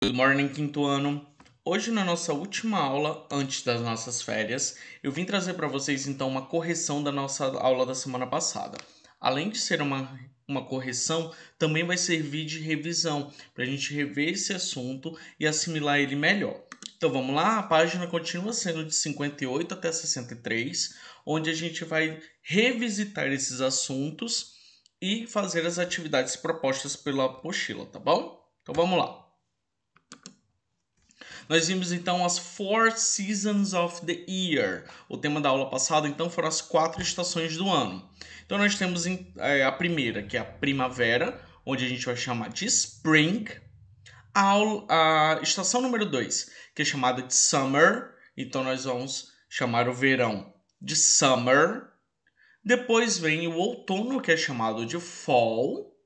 Good morning, quinto ano. Hoje, na nossa última aula, antes das nossas férias, eu vim trazer para vocês, então, uma correção da nossa aula da semana passada. Além de ser uma correção, também vai servir de revisão, para a gente rever esse assunto e assimilar ele melhor. Então, vamos lá? A página continua sendo de 58 até 63, onde a gente vai revisitar esses assuntos e fazer as atividades propostas pela apostila, tá bom? Então, vamos lá. Nós vimos então as Four Seasons of the Year. O tema da aula passada então foram as 4 estações do ano. Então nós temos a primeira, que é a primavera, onde a gente vai chamar de Spring. A estação número 2, que é chamada de Summer. Então nós vamos chamar o verão de Summer. Depois vem o outono, que é chamado de Fall.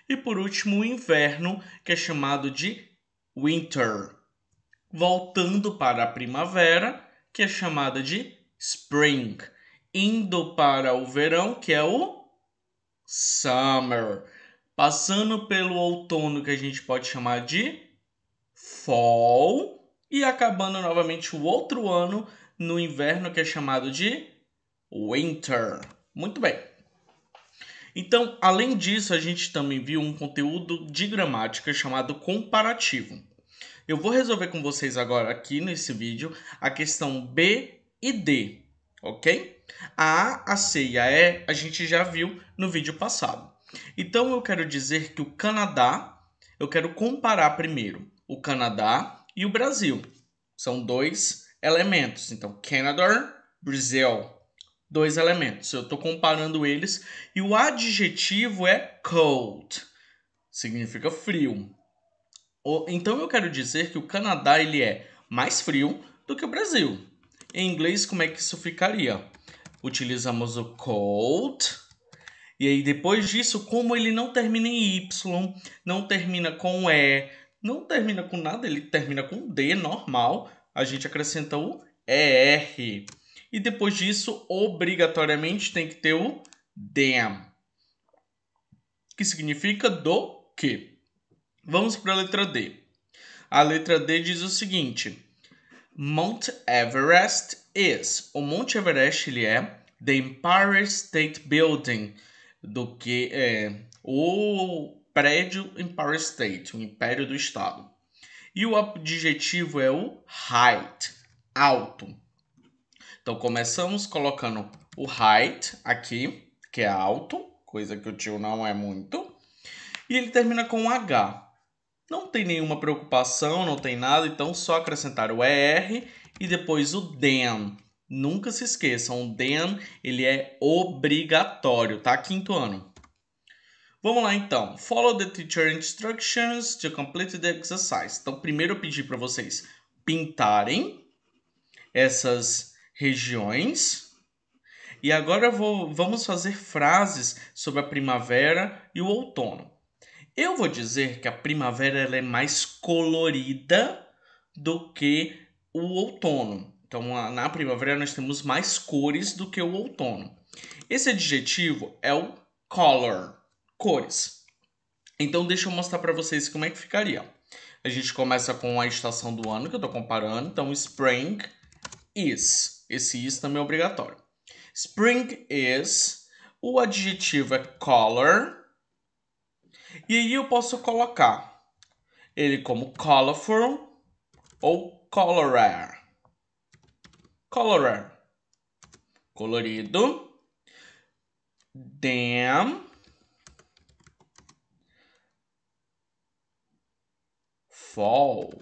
E por último o inverno, que é chamado de Winter. Voltando para a primavera, que é chamada de Spring, indo para o verão, que é o Summer, passando pelo outono, que a gente pode chamar de Fall, e acabando novamente o outro ano no inverno, que é chamado de Winter. Muito bem. Então, além disso, a gente também viu um conteúdo de gramática chamado comparativo. Eu vou resolver com vocês agora aqui nesse vídeo a questão B e D, ok? A C e a E a gente já viu no vídeo passado. Então eu quero dizer que o Canadá, eu quero comparar primeiro o Canadá e o Brasil. São dois elementos. Então, Canada, Brasil, dois elementos. Eu estou comparando eles e o adjetivo é cold, significa frio. Então eu quero dizer que o Canadá ele é mais frio do que o Brasil. Em inglês, como é que isso ficaria? Utilizamos o cold. E aí depois disso, como ele não termina em Y, não termina com E, não termina com nada, ele termina com D normal, a gente acrescenta o ER. E depois disso, obrigatoriamente tem que ter o damn, que significa do que. Vamos para a letra D. A letra D diz o seguinte: Mount Everest is. O Monte Everest ele é the Empire State Building, do que é o prédio Empire State, o Império do Estado. E o adjetivo é o height, alto. Então começamos colocando o height aqui, que é alto, coisa que o tio não é muito. E ele termina com um H. Não tem nenhuma preocupação, não tem nada, então só acrescentar o ER e depois o THEN. Nunca se esqueçam, o THEN ele é obrigatório, tá? Quinto ano. Vamos lá então. Follow the teacher instructions to complete the exercise. Então, primeiro eu pedi para vocês pintarem essas regiões. E agora vamos fazer frases sobre a primavera e o outono. Eu vou dizer que a primavera ela é mais colorida do que o outono. Então, na primavera nós temos mais cores do que o outono. Esse adjetivo é o color, cores. Então, deixa eu mostrar para vocês como é que ficaria. A gente começa com a estação do ano que eu estou comparando. Então, spring is. Esse is também é obrigatório. Spring is. O adjetivo é color. E aí eu posso colocar ele como colorful ou colorar. Colorar, colorido. Damn, fall.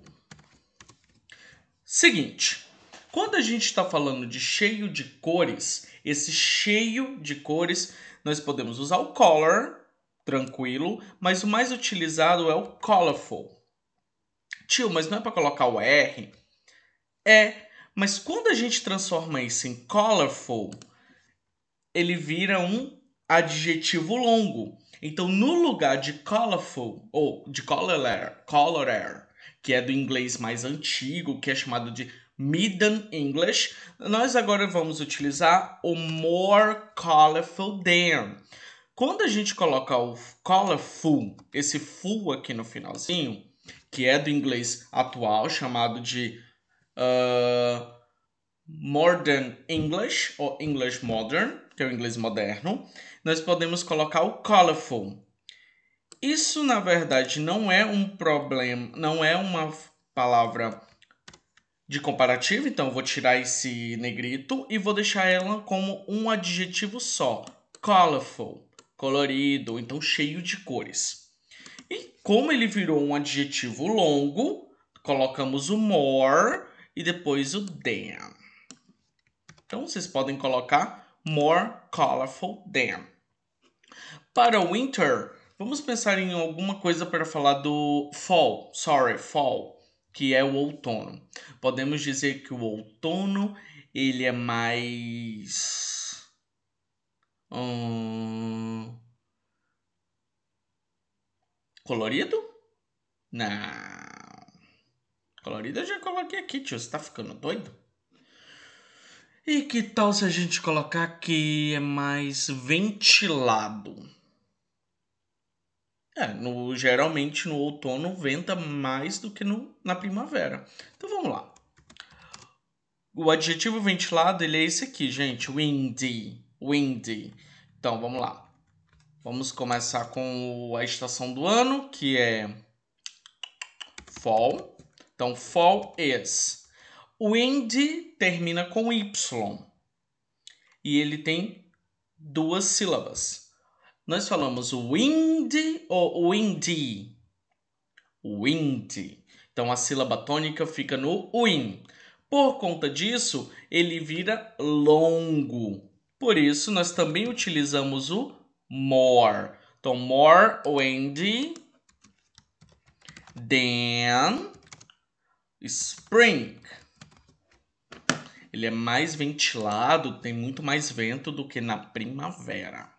Seguinte, quando a gente está falando de cheio de cores, esse cheio de cores, nós podemos usar o color, tranquilo, mas o mais utilizado é o colorful. Tio, mas não é para colocar o R? É, mas quando a gente transforma isso em colorful, ele vira um adjetivo longo. Então, no lugar de colorful ou de colorar, que é do inglês mais antigo, que é chamado de Middle English, nós agora vamos utilizar o more colorful than. Quando a gente coloca o colorful, esse full aqui no finalzinho, que é do inglês atual, chamado de Modern English, ou English Modern, que é o inglês moderno, nós podemos colocar o colorful. Isso, na verdade, não é um problema, não é uma palavra de comparativo, então eu vou tirar esse negrito e vou deixar ela como um adjetivo só. Colorful, colorido, então cheio de cores. E como ele virou um adjetivo longo, colocamos o more e depois o than. Então vocês podem colocar more colorful than. Para o winter, vamos pensar em alguma coisa para falar do fall, que é o outono. Podemos dizer que o outono ele é mais colorido? Não. Colorido eu já coloquei aqui, tio. Você tá ficando doido? E que tal se a gente colocar que é mais ventilado? Geralmente no outono venta mais do que na primavera. Então vamos lá. O adjetivo ventilado ele é esse aqui, gente. Windy. Windy. Então vamos lá. Vamos começar com a estação do ano, que é fall. Então fall is. Windy termina com Y. E ele tem duas sílabas. Nós falamos windy ou windy? Windy. Então a sílaba tônica fica no win. Por conta disso, ele vira longo. Por isso, nós também utilizamos o more. Então, more windy than spring. Ele é mais ventilado, tem muito mais vento do que na primavera.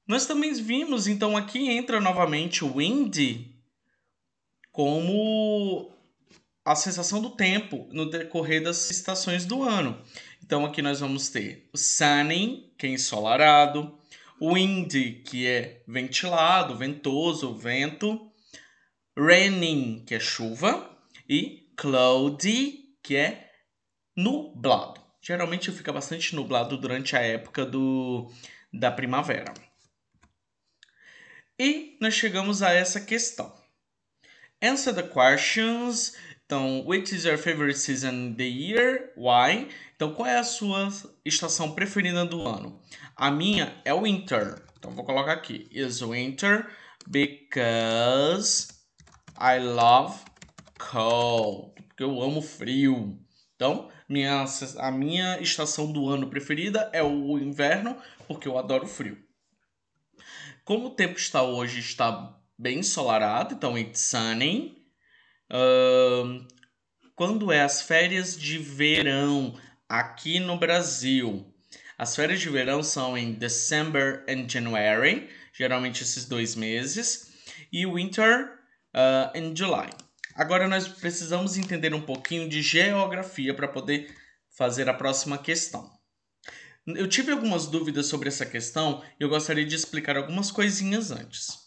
Nós também vimos, então aqui entra novamente o windy como a sensação do tempo no decorrer das estações do ano. Então aqui nós vamos ter o sunny, que é ensolarado, windy, que é ventilado, ventoso, vento, raining, que é chuva, e cloudy, que é nublado. Geralmente fica bastante nublado durante a época da primavera. E nós chegamos a essa questão. Answer the questions. Então, which is your favorite season in the year? Why? Então, qual é a sua estação preferida do ano? A minha é o winter. Então, vou colocar aqui. Is winter because I love cold. Porque eu amo frio. Então, a minha estação do ano preferida é o inverno, porque eu adoro frio. Como o tempo está hoje, está bem ensolarado, então it's sunny. Quando é as férias de verão aqui no Brasil? As férias de verão são em December and January, geralmente esses 2 meses, e winter in July. Agora nós precisamos entender um pouquinho de geografia para poder fazer a próxima questão. Eu tive algumas dúvidas sobre essa questão e eu gostaria de explicar algumas coisinhas antes.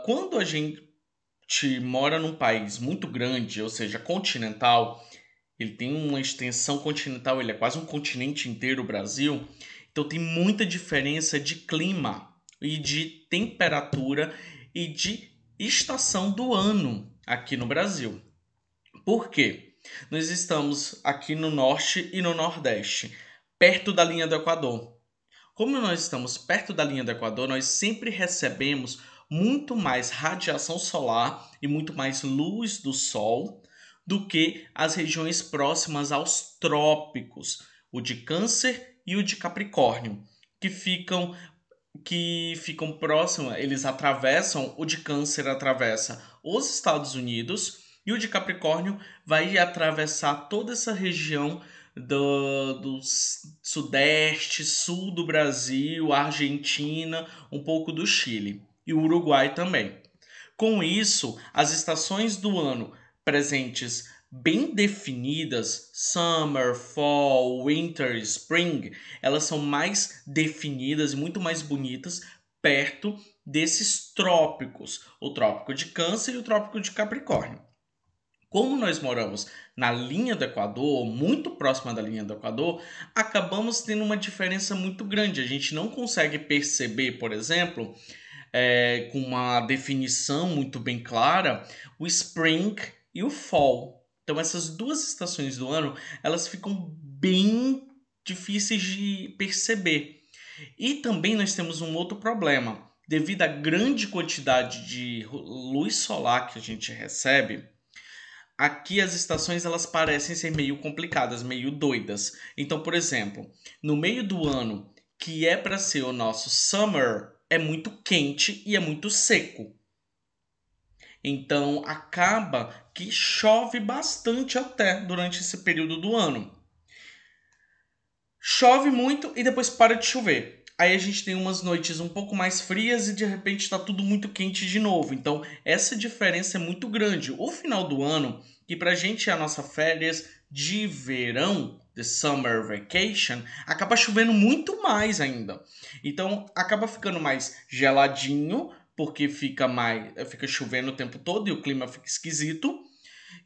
Quando a gente mora num país muito grande, ou seja, continental, ele tem uma extensão continental, ele é quase um continente inteiro, o Brasil, então tem muita diferença de clima e de temperatura e de estação do ano aqui no Brasil. Por quê? Nós estamos aqui no norte e no nordeste, perto da linha do Equador. Como nós estamos perto da linha do Equador, nós sempre recebemos muito mais radiação solar e muito mais luz do sol do que as regiões próximas aos trópicos, o de Câncer e o de Capricórnio, que ficam próximos, eles atravessam, o de Câncer atravessa os Estados Unidos e o de Capricórnio vai atravessar toda essa região do sudeste, sul do Brasil, Argentina, um pouco do Chile e o Uruguai também. Com isso, as estações do ano presentes bem definidas, summer, fall, winter, spring, elas são mais definidas e muito mais bonitas perto desses trópicos, o trópico de Câncer e o trópico de Capricórnio. Como nós moramos na linha do Equador, muito próxima da linha do Equador, acabamos tendo uma diferença muito grande. A gente não consegue perceber, por exemplo, com uma definição muito bem clara, o spring e o fall. Então essas duas estações do ano, elas ficam bem difíceis de perceber. E também nós temos um outro problema. Devido à grande quantidade de luz solar que a gente recebe, aqui as estações elas parecem ser meio complicadas, meio doidas. Então, por exemplo, no meio do ano, que é para ser o nosso summer, é muito quente e é muito seco. Então, acaba que chove bastante até durante esse período do ano. Chove muito e depois para de chover. Aí a gente tem umas noites um pouco mais frias e de repente está tudo muito quente de novo. Então, essa diferença é muito grande. O final do ano, que pra gente é a nossa férias de verão, the summer vacation, acaba chovendo muito mais ainda. Então, acaba ficando mais geladinho, porque fica chovendo o tempo todo e o clima fica esquisito.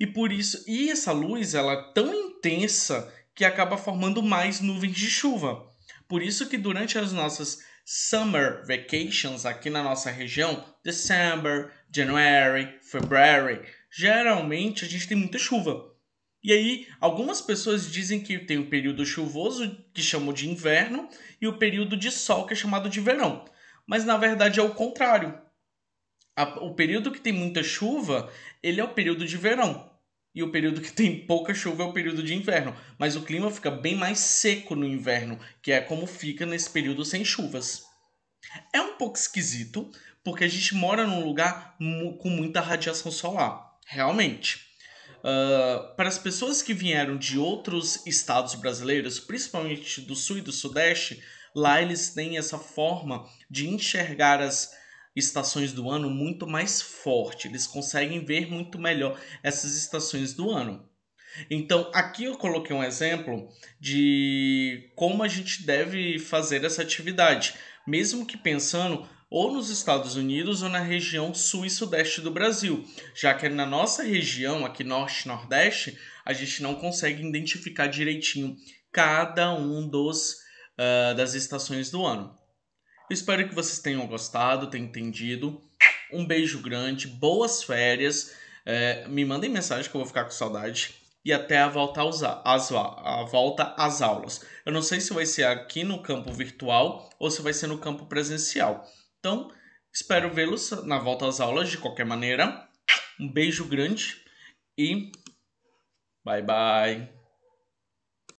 E por isso, e essa luz ela é tão intensa que acaba formando mais nuvens de chuva. Por isso que durante as nossas summer vacations aqui na nossa região, December, January, February, geralmente a gente tem muita chuva. E aí, algumas pessoas dizem que tem o período chuvoso, que chamam de inverno, e o período de sol, que é chamado de verão. Mas na verdade é o contrário. O período que tem muita chuva, ele é o período de verão. E o período que tem pouca chuva é o período de inverno. Mas o clima fica bem mais seco no inverno, que é como fica nesse período sem chuvas. É um pouco esquisito, porque a gente mora num lugar com muita radiação solar. Realmente. Para as pessoas que vieram de outros estados brasileiros, principalmente do sul e do sudeste, lá eles têm essa forma de enxergar as estações do ano muito mais forte. Eles conseguem ver muito melhor essas estações do ano. Então, aqui eu coloquei um exemplo de como a gente deve fazer essa atividade, mesmo que pensando ou nos Estados Unidos ou na região sul e sudeste do Brasil, já que na nossa região, aqui norte e nordeste, a gente não consegue identificar direitinho cada um das estações do ano. Eu espero que vocês tenham gostado, tenham entendido. Um beijo grande, boas férias. Me mandem mensagem que eu vou ficar com saudade. E até a volta, a volta às aulas. Eu não sei se vai ser aqui no campo virtual ou se vai ser no campo presencial. Então, espero vê-los na volta às aulas de qualquer maneira. Um beijo grande e bye bye.